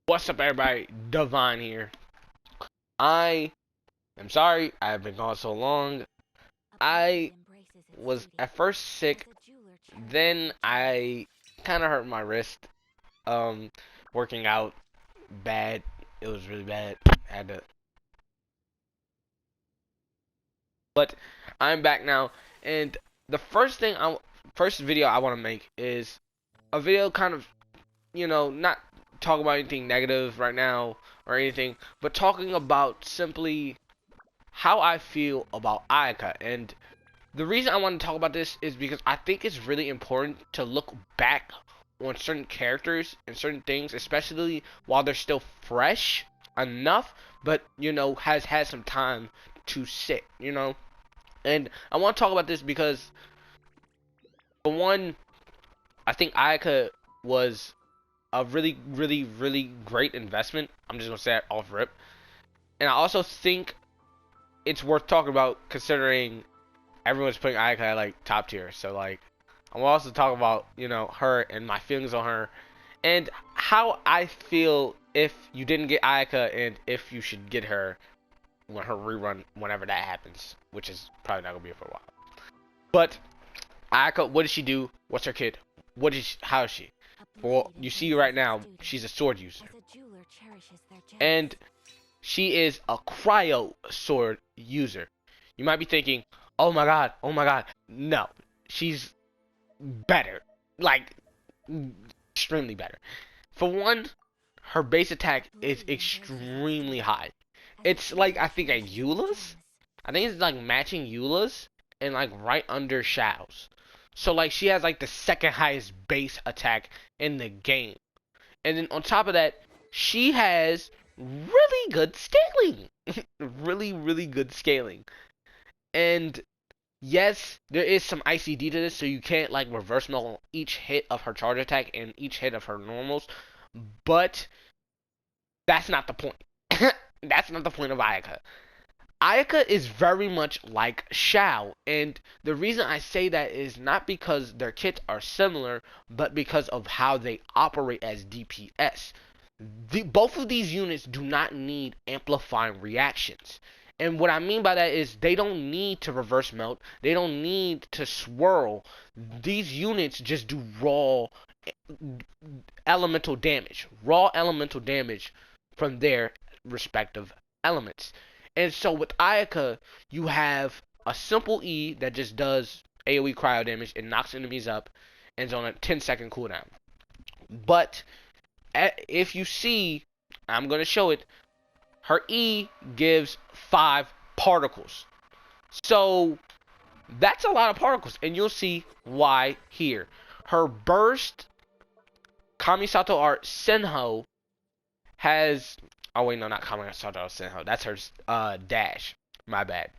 What's up, everybody? Divine here. I am sorry I've been gone so long. I was at first sick, then I kind of hurt my wrist. Um, Working out bad. It was really bad. Had to, but I'm back now, and the first video I want to make is a video kind of, not talking about anything negative right now or anything, but talking about simply how I feel about Ayaka. And the reason I want to talk about this is because I think it's really important to look back on certain characters and certain things, especially while they're still fresh enough, but has had some time to sit. And I want to talk about this because, for one, I think Ayaka was a really, really, really great investment. I'm just gonna say it off rip. And I also think it's worth talking about considering everyone's putting Ayaka at like top tier. So like, I'm also talking about her and my feelings on her, and how I feel if you didn't get Ayaka and if you should get her when her rerun, whenever that happens, which is probably not gonna be for a while. But Ayaka, what does she do? What's her kit? How is she? Well, you see right now, she's a sword user, and she is a cryo sword user. You might be thinking, oh my god, oh my god. No, she's better. Like, extremely better. For one, her base attack is extremely high. It's like, I think, at Eula's. I think it's like matching Eula's and like right under Shadow's. So like, she has like the second highest base attack in the game. And then on top of that, she has really good scaling. Really, really good scaling. And yes, there is some ICD to this, so you can't like reverse null each hit of her charge attack and each hit of her normals. But that's not the point. That's not the point of Ayaka. Ayaka is very much like Shao, and the reason I say that is not because their kits are similar, but because of how they operate as DPS. Both of these units do not need amplifying reactions. And what I mean by that is they don't need to reverse melt. They don't need to swirl. These units just do raw elemental damage. Raw elemental damage from their respective elements. And so with Ayaka, you have a simple E that just does AoE cryo damage and knocks enemies up and is on a 10-second cooldown. But if you see, I'm going to show it, her E gives 5 particles. So that's a lot of particles, and you'll see why here. Her burst, Kamisato Art Senho, has... Oh wait, no, not Kamisato Art Senho. That's her dash. My bad.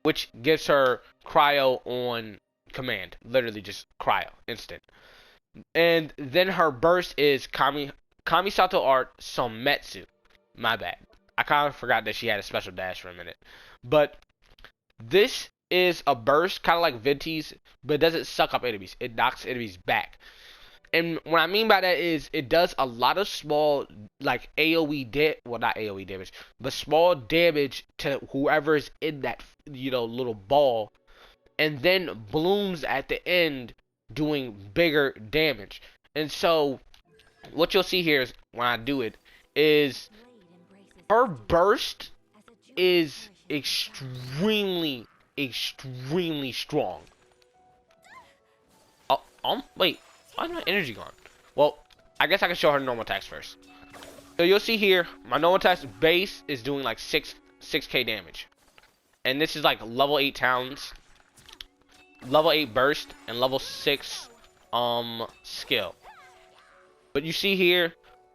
Which gives her cryo on command. Literally just cryo. Instant. And then her burst is Kamisato Art Sometsu. My bad. I kind of forgot that she had a special dash for a minute. But this is a burst, kind of like Venti's, but it doesn't suck up enemies. It knocks enemies back. And what I mean by that is it does a lot of small, like AoE well, not AoE damage, but small damage to whoever is in that, little ball, and then blooms at the end doing bigger damage. And so what you'll see here is when I do it is her burst is extremely, extremely strong. Oh, wait. Why is my energy gone? Well, I guess I can show her normal attacks first. So you'll see here, my normal attacks base is doing like 6k damage. And this is like level 8 talents, level 8 burst, and level 6 skill. But you see here,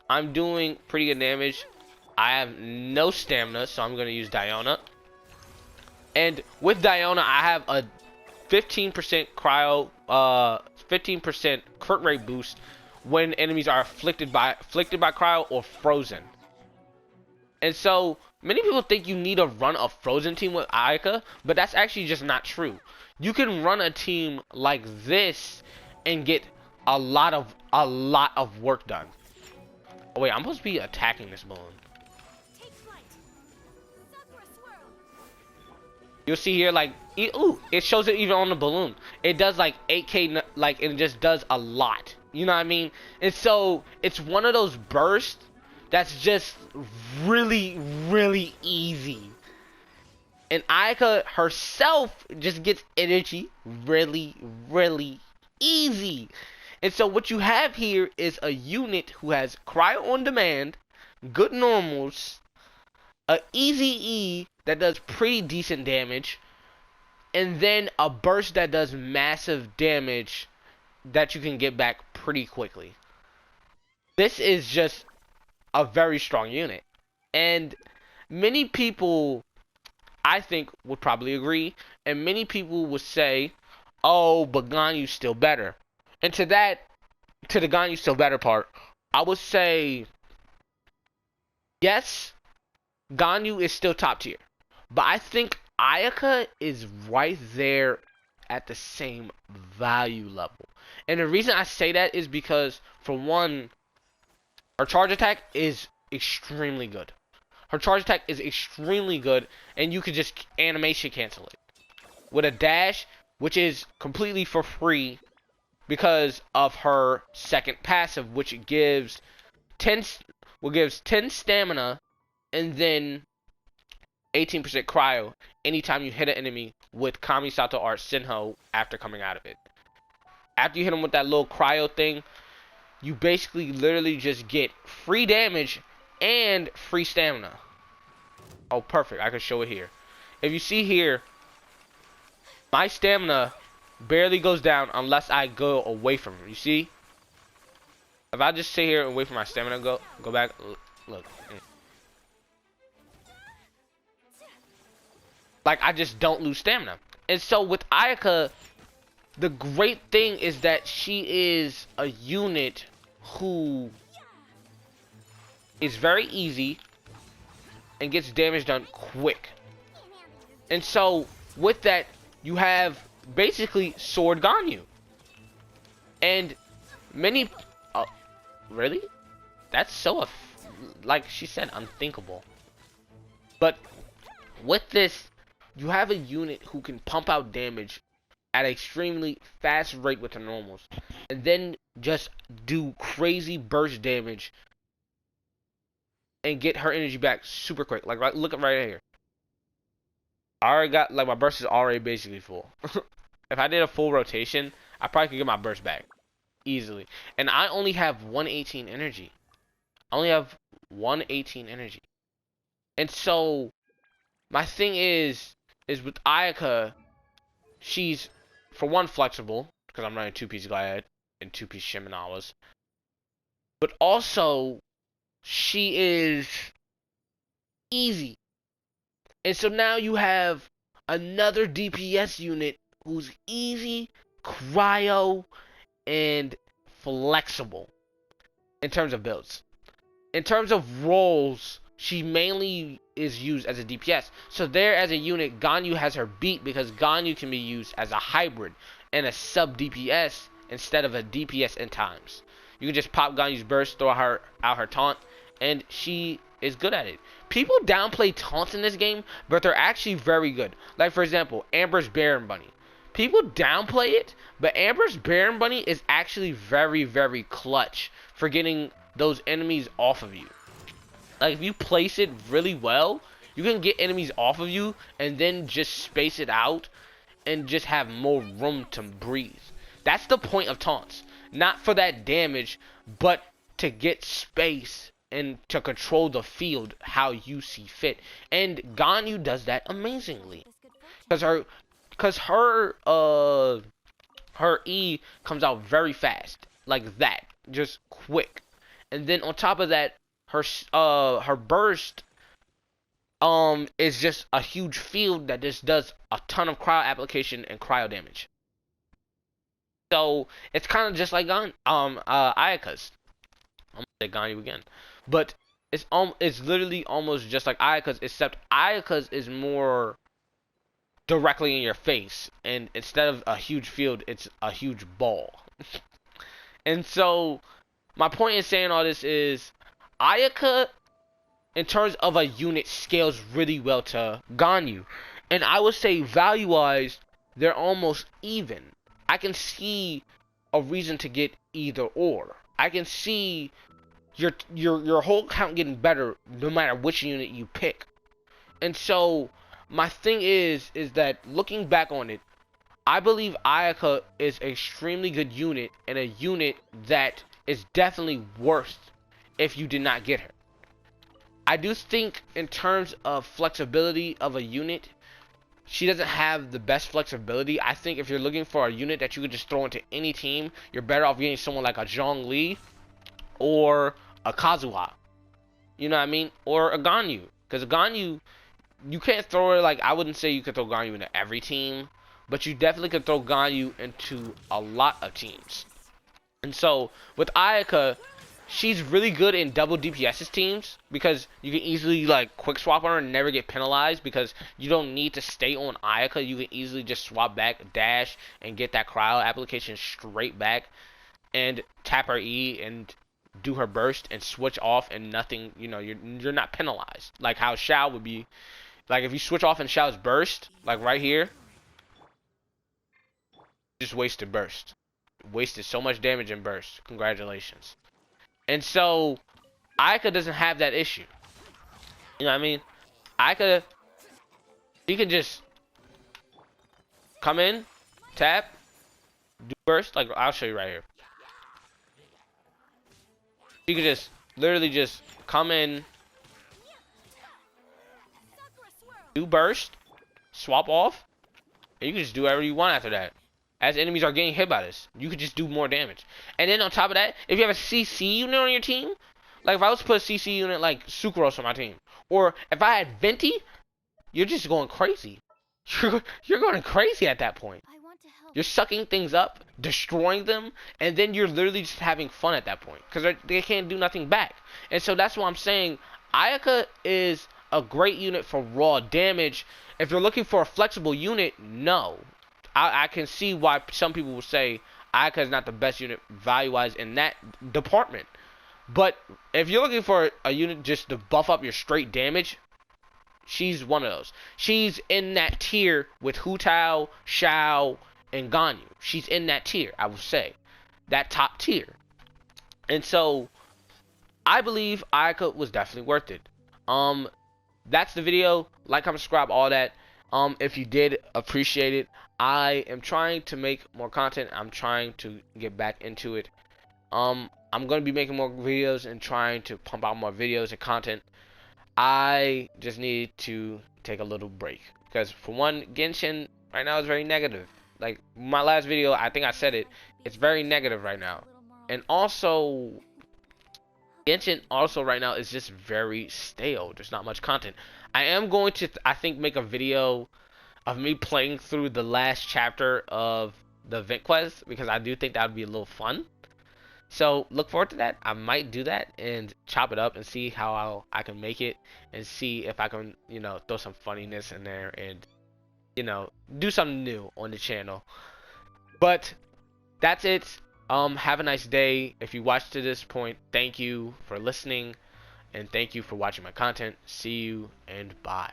I'm doing pretty good damage. I have no stamina, so I'm going to use Diona. And with Diona, I have a 15% cryo, 15% crit rate boost when enemies are afflicted by cryo or frozen. And so many people think you need to run a frozen team with Ayaka, but that's actually just not true. You can run a team like this and get a lot of work done. Oh wait, I'm supposed to be attacking this balloon. You'll see here, like, ooh, it shows it even on the balloon. It does like 8K, like, it just does a lot. You know what I mean? And so it's one of those bursts that's just really, really easy. And Ayaka herself just gets energy really, really easy. And so what you have here is a unit who has cryo on demand, good normals, a easy E that does pretty decent damage, and then a burst that does massive damage that you can get back pretty quickly. This is just a very strong unit. And many people, I think, would probably agree, and many people would say, oh, but Ganyu's still better. And to the Ganyu's still better part, I would say, yes, Ganyu is still top tier. But I think Ayaka is right there at the same value level. And the reason I say that is because, for one, her charge attack is extremely good. Her charge attack is extremely good, and you can just animation cancel it with a dash, which is completely for free because of her second passive, which gives 10 stamina and then 18% cryo anytime you hit an enemy with Kamisato or Senho after coming out of it. After you hit him with that little cryo thing, you basically literally just get free damage and free stamina. Oh, perfect. I can show it here. If you see here, my stamina barely goes down unless I go away from him. You see? If I just sit here and wait for my stamina to go back, look. Like, I just don't lose stamina. And so with Ayaka, the great thing is that she is a unit who is very easy and gets damage done quick. And so with that, you have basically Sword Ganyu. And many... Oh, really? That's so, like she said, unthinkable. But with this, you have a unit who can pump out damage at an extremely fast rate with the normals, and then just do crazy burst damage and get her energy back super quick. Like, look at right here. I already got, like, my burst is already basically full. If I did a full rotation, I probably could get my burst back easily. And I only have 118 energy. I only have 118 energy. And so my thing is with Ayaka, she's, for one, flexible, because I'm running 2-piece Glad and 2-piece Shimenawas. But also, she is easy. And so now you have another DPS unit who's easy, cryo, and flexible in terms of builds. In terms of roles, she mainly is used as a DPS. So there, as a unit, Ganyu has her beat because Ganyu can be used as a hybrid and a sub DPS instead of a DPS in times. You can just pop Ganyu's burst, throw out her taunt, and she is good at it. People downplay taunts in this game, but they're actually very good. Like, for example, Amber's Baron Bunny. People downplay it, but Amber's Baron Bunny is actually very, very clutch for getting those enemies off of you. Like, if you place it really well, you can get enemies off of you and then just space it out and just have more room to breathe. That's the point of taunts. Not for that damage, but to get space and to control the field how you see fit. And Ganyu does that amazingly. Because her E comes out very fast. Like that. Just quick. And then on top of that, her burst is just a huge field that just does a ton of cryo application and cryo damage. So it's kind of just like Ayaka's. I'm gonna say Ganyu again, but it's literally almost just like Ayaka's, except Ayaka's is more directly in your face, and instead of a huge field, it's a huge ball. And so my point in saying all this is, Ayaka, in terms of a unit, scales really well to Ganyu. And I would say value-wise, they're almost even. I can see a reason to get either or. I can see your whole count getting better no matter which unit you pick. And so my thing is that looking back on it, I believe Ayaka is an extremely good unit and a unit that is definitely worth if you did not get her. I do think in terms of flexibility of a unit, she doesn't have the best flexibility. I think if you're looking for a unit that you could just throw into any team, you're better off getting someone like a Zhongli or a Kazuha. You know what I mean? Or a Ganyu. Because a Ganyu, you can't throw her, like, I wouldn't say you could throw Ganyu into every team, but you definitely could throw Ganyu into a lot of teams. And so, with Ayaka, she's really good in double DPS's teams because you can easily, like, quick swap on her and never get penalized because you don't need to stay on Ayaka. You can easily just swap back, dash, and get that cryo application straight back and tap her E and do her burst and switch off and nothing, you know, you're not penalized. Like how Shao would be. Like if you switch off in Shao's burst, like right here, just wasted burst. Wasted so much damage in burst. Congratulations. And so Ayaka doesn't have that issue. You know what I mean? Ayaka, she can just come in, tap, do burst. Like I'll show you right here. You can just literally just come in, do burst, swap off, and you can just do whatever you want after that. As enemies are getting hit by this, you could just do more damage. And then on top of that, if you have a CC unit on your team, like if I was to put a CC unit like Sucrose on my team, or if I had Venti, you're just going crazy. You're going crazy at that point. You're sucking things up, destroying them, and then you're literally just having fun at that point because they can't do nothing back. And so that's why I'm saying Ayaka is a great unit for raw damage. If you're looking for a flexible unit, no. I can see why some people will say Ayaka is not the best unit value-wise in that department. But if you're looking for a unit just to buff up your straight damage, she's one of those. She's in that tier with Hu Tao, Shao, and Ganyu. She's in that tier, I would say. That top tier. And so, I believe Ayaka was definitely worth it. That's the video. Like, comment, subscribe, all that. If you did, appreciate it. I am trying to make more content. I'm trying to get back into it. I'm going to be making more videos and trying to pump out more videos and content. I just need to take a little break. Because, for one, Genshin right now is very negative. Like, my last video, I think I said it. It's very negative right now. And also, Genshin also right now is just very stale. There's not much content. I am going to, I think, make a video of me playing through the last chapter of the event quest. Because I do think that would be a little fun. So, look forward to that. I might do that and chop it up and see how I can make it. And see if I can, you know, throw some funniness in there and, you know, do something new on the channel. But that's it. Have a nice day. If you watched to this point, thank you for listening and thank you for watching my content. See you and bye.